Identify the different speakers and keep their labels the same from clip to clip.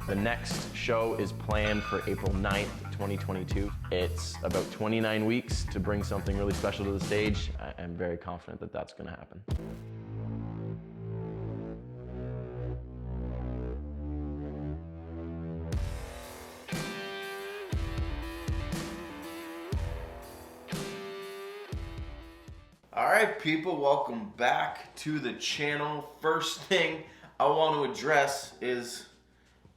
Speaker 1: The next show is planned for April 9th, 2022. It's about 29 weeks to bring something really special to the stage. I'm very confident that that's going to happen.
Speaker 2: All right, people, welcome back to the channel. First thing I want to address is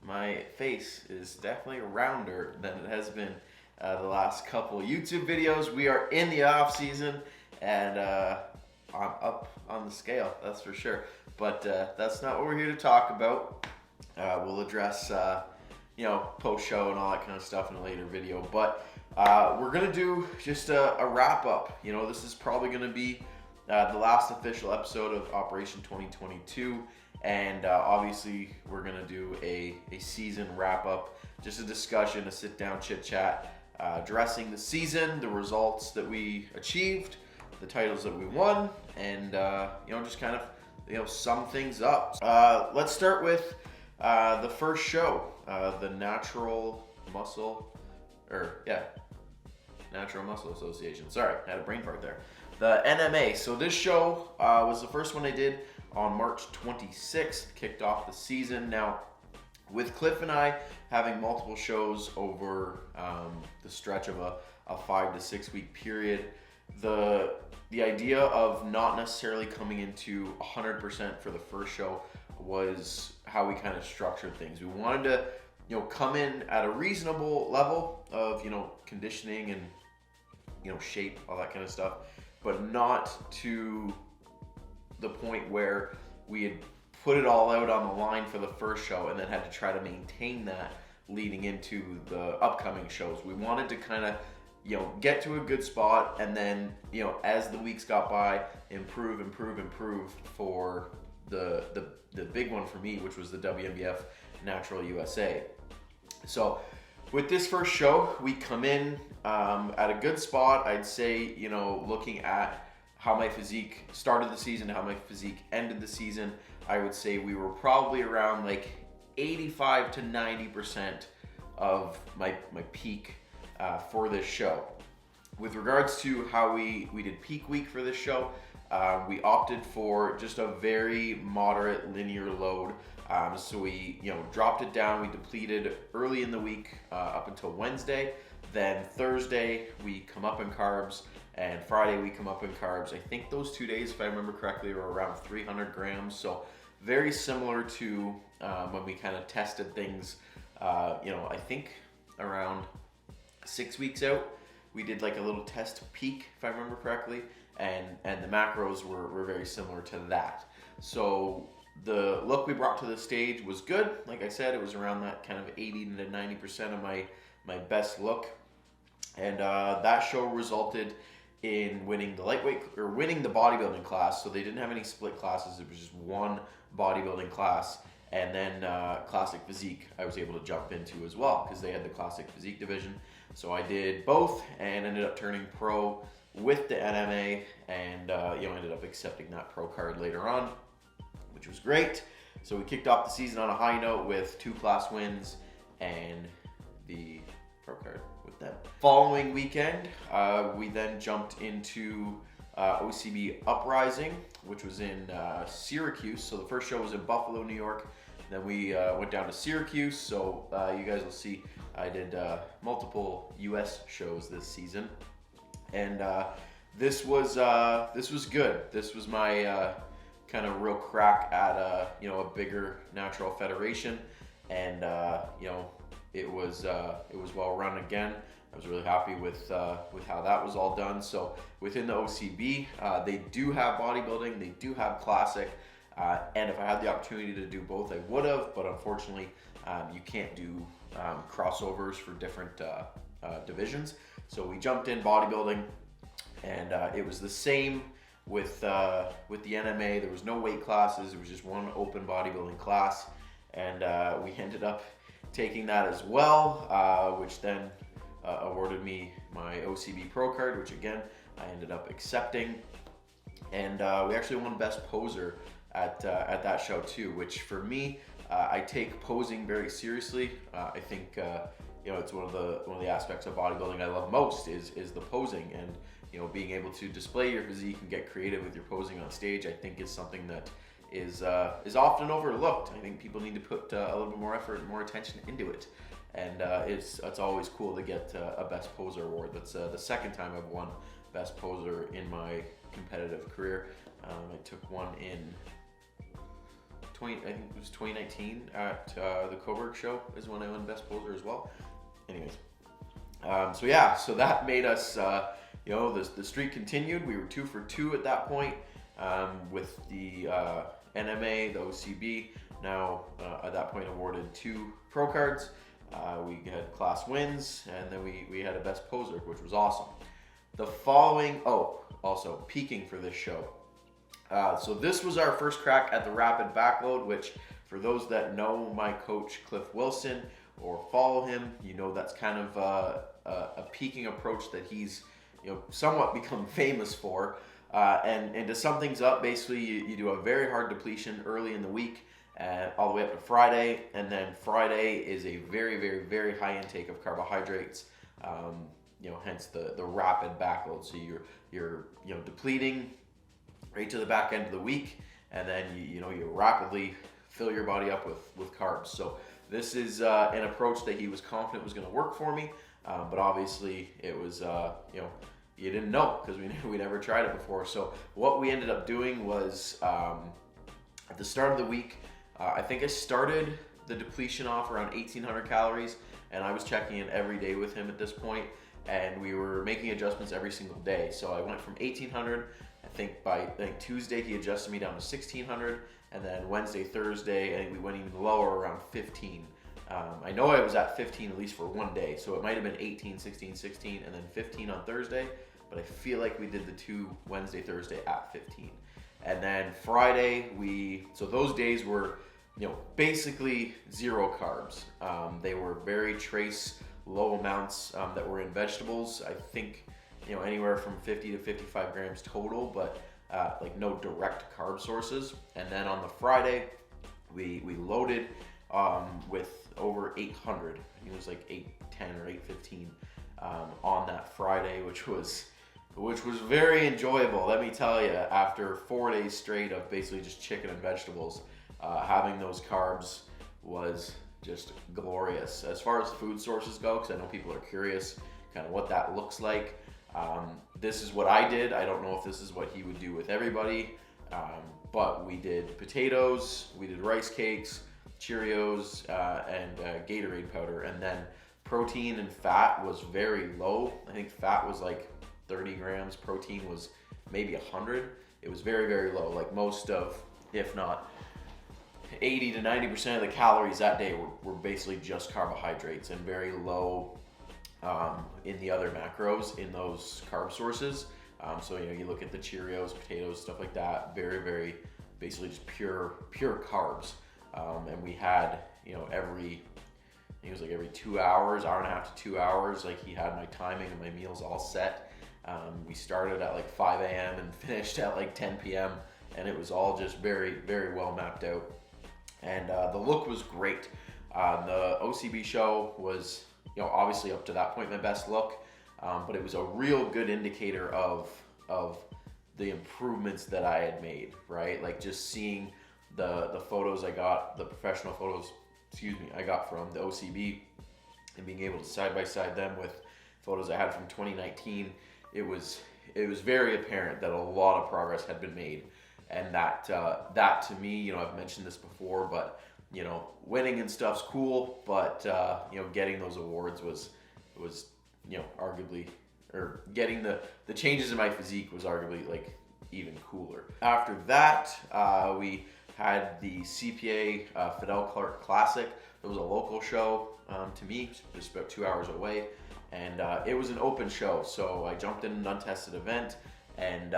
Speaker 2: my face is definitely rounder than it has been the last couple YouTube videos. We are in the off season, and I'm up on the scale, that's for sure. But that's not what we're here to talk about. We'll address post-show and all that kind of stuff in a later video. But we're gonna do just a wrap up. You know, this is probably gonna be the last official episode of Operation 2022. And obviously we're gonna do a season wrap up, just a discussion, a sit down chit chat, addressing the season, the results that we achieved, the titles that we won, and just kind of sum things up. Let's start with the first show, the Natural Muscle Association. Sorry, I had a brain fart there. The NMA. So this show was the first one I did on March 26th, kicked off the season. Now, with Cliff and I having multiple shows over the stretch of a 5 to 6 week period, the idea of not necessarily coming into 100% for the first show was how we kind of structured things. We wanted to come in at a reasonable level of conditioning and shape, all that kind of stuff, but not to the point where we had put it all out on the line for the first show and then had to try to maintain that leading into the upcoming shows. We wanted to kind of get to a good spot, and then as the weeks got by, improve for the big one for me, which was the WNBF Natural USA. So with this first show, we come in at a good spot. I'd say, looking at how my physique started the season, how my physique ended the season, I would say we were probably around like 85 to 90% of my peak for this show. With regards to how we did peak week for this show, we opted for just a very moderate linear load. So we dropped it down, we depleted early in the week up until Wednesday. Then Thursday we come up in carbs, and Friday we come up in carbs. I think those 2 days, if I remember correctly, were around 300 grams. So very similar to when we kind of tested things, I think around 6 weeks out, we did like a little test peak, if I remember correctly, and the macros were very similar to that. So the look we brought to the stage was good. Like I said, it was around that kind of 80 to 90% of my best look. And that show resulted in winning the bodybuilding class. So they didn't have any split classes. It was just one bodybuilding class. And then classic physique I was able to jump into as well, because they had the classic physique division. So I did both and ended up turning pro with the NMA, and ended up accepting that pro card later on, which was great. So we kicked off the season on a high note with 2 class wins and the pro card with them. Following weekend, we then jumped into OCB Uprising, which was in Syracuse. So the first show was in Buffalo, New York. Then we went down to Syracuse. So you guys will see I did multiple US shows this season. And this was good. This was my kind of real crack at a bigger natural federation, and it was well run again. I was really happy with how that was all done. So within the OCB, they do have bodybuilding, they do have classic, and if I had the opportunity to do both, I would have. But unfortunately, you can't do crossovers for different divisions. So we jumped in bodybuilding, and it was the same with the NMA. There was no weight classes. It was just one open bodybuilding class, and we ended up taking that as well, which then awarded me my OCB Pro card, which again I ended up accepting, and we actually won Best Poser at that show too, which for me I take posing very seriously. I think it's one of the aspects of bodybuilding I love most is the posing, and being able to display your physique and get creative with your posing on stage. I think is something that is often overlooked. I think people need to put a little bit more effort and more attention into it. And it's always cool to get a Best Poser award. That's the second time I've won Best Poser in my competitive career. I took one in I think it was 2019 at the Coburg show is when I won Best Poser as well. Anyways, so that made us, the streak continued. We were 2 for 2 at that point with the NMA, the OCB. Now at that point awarded 2 pro cards. We had class wins, and then we had a Best Poser, which was awesome. The following, also peaking for this show. So this was our first crack at the rapid backload, which for those that know my coach Cliff Wilson or follow him, that's kind of a peaking approach that he's somewhat become famous for. And to sum things up, basically you do a very hard depletion early in the week, all the way up to Friday, and then Friday is a very, very, very high intake of carbohydrates. Hence the rapid backload. So you're depleting right to the back end of the week, and then you rapidly fill your body up with carbs. So this is an approach that he was confident was going to work for me, but obviously it was you didn't know because we never tried it before. So what we ended up doing was at the start of the week, I think I started the depletion off around 1,800 calories, and I was checking in every day with him at this point, and we were making adjustments every single day. So I went from 1,800. I think by Tuesday he adjusted me down to 1,600, and then Wednesday, Thursday, I think we went even lower around 15. I know I was at 15 at least for one day, so it might have been 18, 16, 16, and then 15 on Thursday, but I feel like we did the 2 Wednesday, Thursday at 15. And then Friday, so those days were, basically 0 carbs. They were very trace, low amounts that were in vegetables. I think, anywhere from 50 to 55 grams total, but no direct carb sources. And then on the Friday, we loaded with over 800. I think it was like 810 or 815 on that Friday, which was very enjoyable. Let me tell you, after 4 days straight of basically just chicken and vegetables, having those carbs was just glorious. As far as food sources go, because I know people are curious kind of what that looks like. This is what I did. I don't know if this is what he would do with everybody, but we did potatoes, we did rice cakes, Cheerios, and Gatorade powder, and then protein and fat was very low. I think fat was like 30 grams, protein was maybe 100. It was very, very low. Like most of, if not 80 to 90% of the calories that day were basically just carbohydrates, and very low in the other macros in those carb sources. So you look at the Cheerios, potatoes, stuff like that, very, very basically just pure carbs. And we had every 2 hours, hour and a half to 2 hours, like he had my timing and my meals all set. We started at like 5 a.m. and finished at like 10 p.m. and it was all just very, very well mapped out. And the look was great. The OCB show was obviously up to that point my best look, but it was a real good indicator of the improvements that I had made, right? Like just seeing the photos I got, the professional photos, I got from the OCB, and being able to side by side them with photos I had from 2019, it was very apparent that a lot of progress had been made, and that to me, I've mentioned this before, but winning and stuff's cool, but getting those awards was arguably, or getting the changes in my physique was arguably like even cooler. After that, we had the CPA Fidel Clark Classic. It was a local show to me, just about 2 hours away, and it was an open show, so I jumped in an untested event, and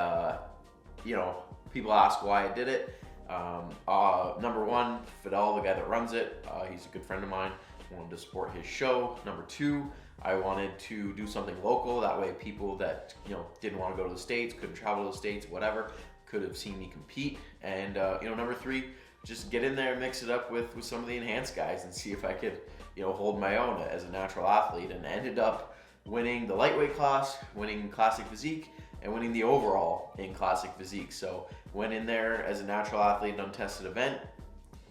Speaker 2: people ask why I did it. Number one, Fidel, the guy that runs it, he's a good friend of mine. I wanted to support his show. Number two, I wanted to do something local. That way people that didn't want to go to the States, couldn't travel to the States, whatever, could have seen me compete. And number three, just get in there and mix it up with some of the enhanced guys and see if I could, hold my own as a natural athlete, and ended up winning the lightweight class, winning classic physique, and winning the overall in classic physique. So went in there as a natural athlete, an untested event,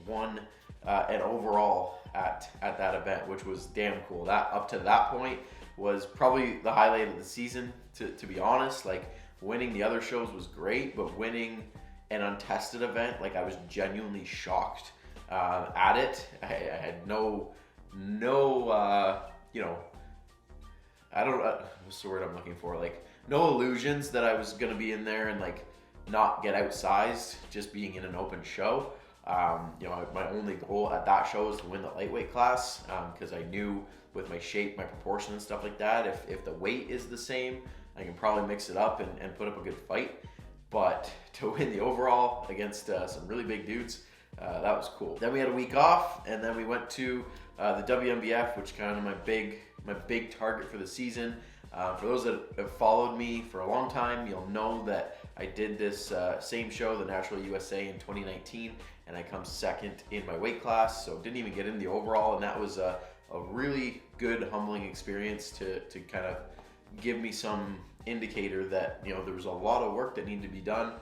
Speaker 2: won an overall at that event, which was damn cool. That up to that point was probably the highlight of the season, to be honest. Like, winning the other shows was great, but winning an untested event, like, I was genuinely shocked at it. I had no I don't what's the word I'm looking for, like, no illusions that I was gonna be in there and like not get outsized just being in an open show. My only goal at that show was to win the lightweight class, because I knew with my shape, my proportion and stuff like that, if the weight is the same, I can probably mix it up and put up a good fight. But to win the overall against some really big dudes, that was cool. Then we had a week off, and then we went to the WMBF, which kind of my big target for the season. For those that have followed me for a long time, you'll know that I did this same show, the Natural USA, in 2019, and I come second in my weight class, so didn't even get in the overall, and that was a really good, humbling experience to kind of give me some indicator that there was a lot of work that needed to be done.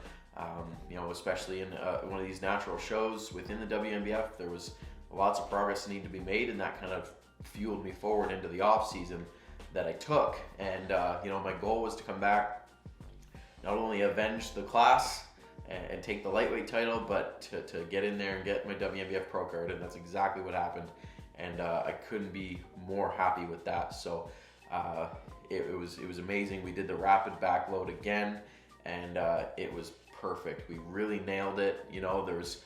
Speaker 2: Especially in one of these natural shows within the WMBF, there was lots of progress that needed to be made, and that kind of fueled me forward into the off season that I took. And my goal was to come back, not only avenge the class and take the lightweight title, but to get in there and get my WMBF pro card, and that's exactly what happened. And I couldn't be more happy with that. So it was amazing. We did the rapid backload again, and it was perfect. We really nailed it. There was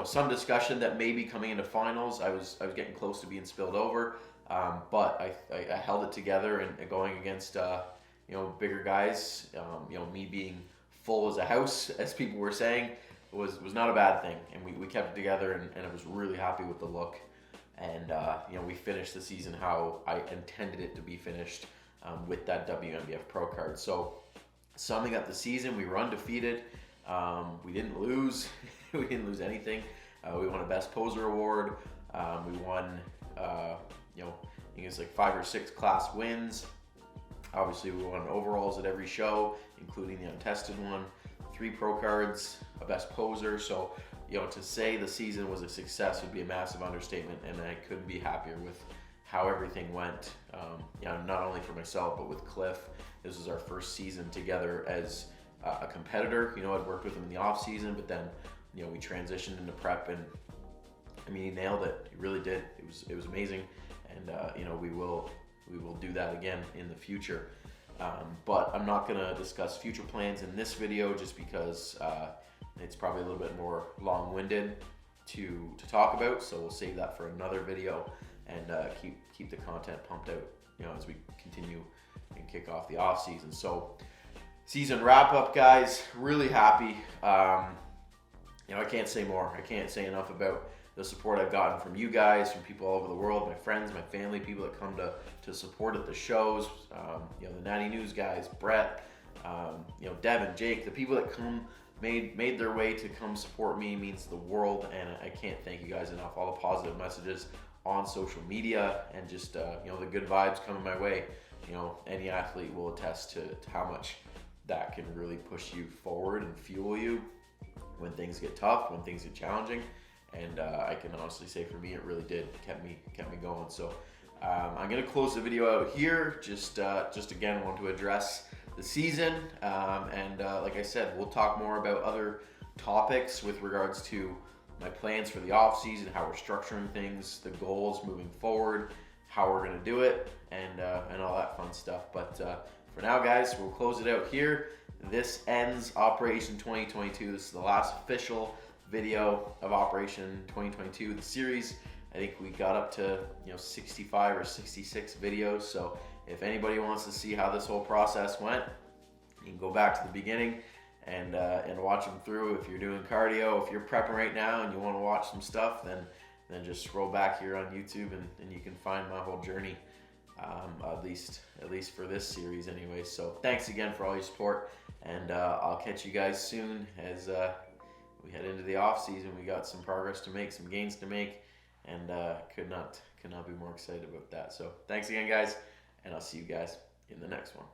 Speaker 2: some discussion that maybe coming into finals I was getting close to being spilled over, but I held it together, and going against bigger guys, me being full as a house, as people were saying, was not a bad thing, and we kept it together, and I was really happy with the look. And we finished the season how I intended it to be finished, with that WMBF pro card. So summing up the season, we were undefeated. We didn't lose. We didn't lose anything. We won a Best Poser award. We won, I think it's like 5 or 6 class wins. Obviously, we won overalls at every show, including the untested one, 3 pro cards, a Best Poser. So, to say the season was a success would be a massive understatement, and I couldn't be happier with how everything went. Not only for myself, but with Cliff. This was our first season together as a competitor. I'd worked with him in the off season, but then we transitioned into prep, and he nailed it. He really did. It was amazing, and we will do that again in the future. But I'm not gonna discuss future plans in this video, just because it's probably a little bit more long-winded to talk about. So we'll save that for another video, and keep the content pumped out, as we continue and kick off the off season. So season wrap up, guys. Really happy. I can't say more. I can't say enough about the support I've gotten from you guys, from people all over the world, my friends, my family, people that come to support at the shows. The Natty News guys, Brett, Devin, Jake, the people that made their way to come support me means the world, and I can't thank you guys enough. All the positive messages on social media, and just the good vibes coming my way. Any athlete will attest to how much that can really push you forward and fuel you when things get tough, when things get challenging. And I can honestly say for me, it really did kept me going. So I'm gonna close the video out here. Just again, want to address the season, and like I said, we'll talk more about other topics with regards to my plans for the off season, how we're structuring things, the goals moving forward, how we're gonna do it, and all that fun stuff. But for now, guys, we'll close it out here. This ends Operation 2022. This is the last official video of Operation 2022, the series. I think we got up to 65 or 66 videos. So if anybody wants to see how this whole process went, you can go back to the beginning and watch them through. If you're doing cardio, if you're prepping right now and you want to watch some stuff, then just scroll back here on YouTube, and you can find my whole journey, at least for this series anyway. So thanks again for all your support, and I'll catch you guys soon as we head into the off season. We got some progress to make, some gains to make, and could not be more excited about that. So thanks again, guys, and I'll see you guys in the next one.